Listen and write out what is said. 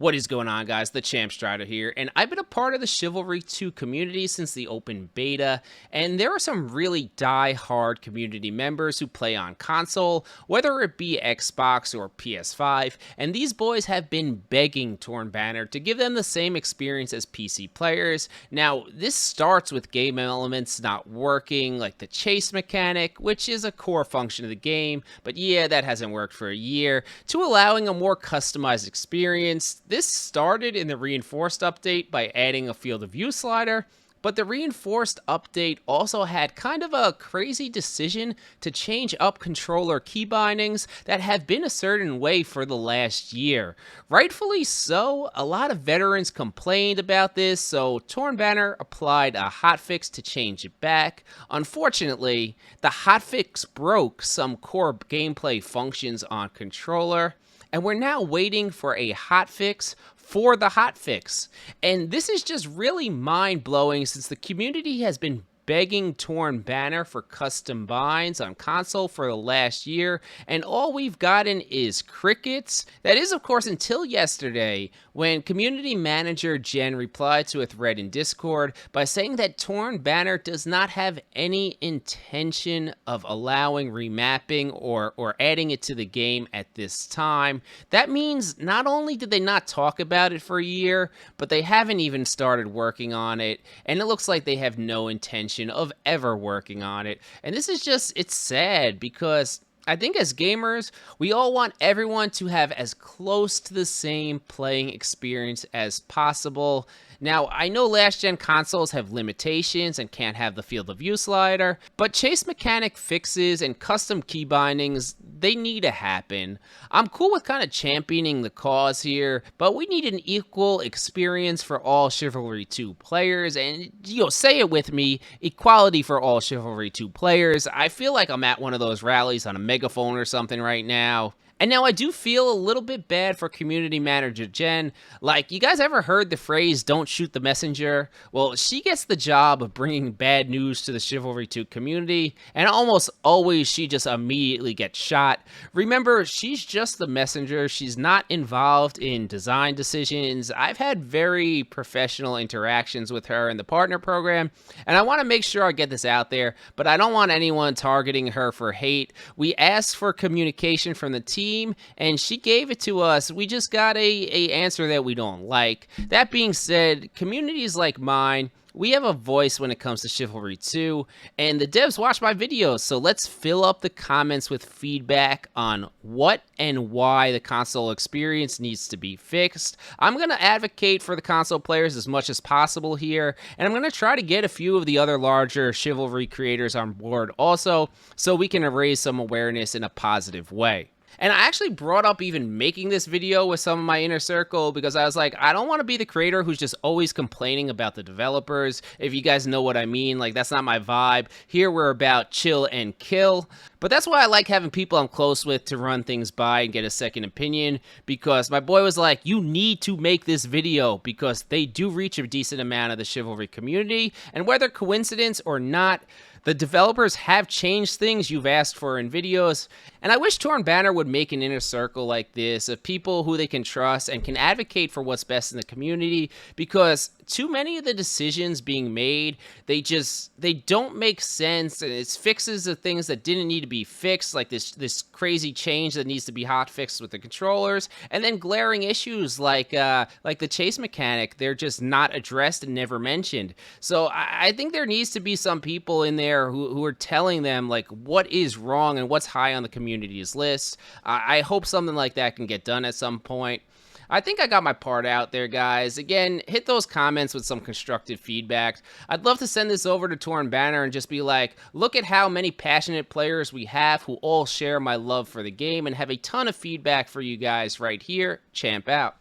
What is going on, guys? The Champ Strider here, and I've been a part of the Chivalry 2 community since the open beta, and there are some really die-hard community members who play on console, whether it be Xbox or PS5, and these boys have been begging Torn Banner to give them the same experience as PC players. Now, this starts with game elements not working, like the chase mechanic, which is a core function of the game, but yeah, that hasn't worked for a year, to allowing a more customized experience. This started in the Reinforced update by adding a field of view slider, but the Reinforced update also had kind of a crazy decision to change up controller key bindings that have been a certain way for the last year. Rightfully so, a lot of veterans complained about this, so Torn Banner applied a hotfix to change it back. Unfortunately, the hotfix broke some core gameplay functions on controller, and we're now waiting for a hotfix for the hotfix. And this is just really mind-blowing since the community has been begging Torn Banner for custom binds on console for the last year, and all we've gotten is crickets. That is, of course, until yesterday, when community manager Jen replied to a thread in Discord by saying that Torn Banner does not have any intention of allowing remapping or adding it to the game at this time. That means not only did they not talk about it for a year, but they haven't even started working on it, and it looks like they have no intention of ever working on it. And this is just, it's sad because I think as gamers, we all want everyone to have as close to the same playing experience as possible. Now, I know last-gen consoles have limitations and can't have the field of view slider, but chase mechanic fixes and custom key bindings, they need to happen. I'm cool with kind of championing the cause here, but we need an equal experience for all Chivalry 2 players, and, say it with me, equality for all Chivalry 2 players. I feel like I'm at one of those rallies on a megaphone or something right now. And now I do feel a little bit bad for community manager Jen. Like, you guys ever heard the phrase, don't shoot the messenger? Well, she gets the job of bringing bad news to the Chivalry 2 community, and almost always she just immediately gets shot. Remember, she's just the messenger. She's not involved in design decisions. I've had very professional interactions with her in the partner program, and I want to make sure I get this out there, but I don't want anyone targeting her for hate. We asked for communication from the team, and she gave it to us. We just got a answer that we don't like. That being said, communities like mine, we have a voice when it comes to Chivalry 2, and the devs watch my videos, so let's fill up the comments with feedback on what and why the console experience needs to be fixed. I'm going to advocate for the console players as much as possible here, and I'm going to try to get a few of the other larger Chivalry creators on board also, so we can raise some awareness in a positive way. And I actually brought up even making this video with some of my inner circle because I was like, I don't want to be the creator who's just always complaining about the developers. If you guys know what I mean, like, that's not my vibe. Here we're about chill and kill. But that's why I like having people I'm close with to run things by and get a second opinion, because my boy was like, you need to make this video because they do reach a decent amount of the Chivalry community, and whether coincidence or not, the developers have changed things you've asked for in videos, and I wish Torn Banner would make an inner circle like this of people who they can trust and can advocate for what's best in the community, because too many of the decisions being made, they don't make sense, and it's fixes of things that didn't need to be fixed, like this crazy change that needs to be hot fixed with the controllers, and then glaring issues like the chase mechanic, they're just not addressed and never mentioned. So I think there needs to be some people in there who are telling them like what is wrong and what's high on the community's list. I hope something like that can get done at some point. I think I got my part out there, guys. Again, hit those comments with some constructive feedback. I'd love to send this over to Torn Banner and just be like, look at how many passionate players we have who all share my love for the game and have a ton of feedback for you guys right here. Champ out.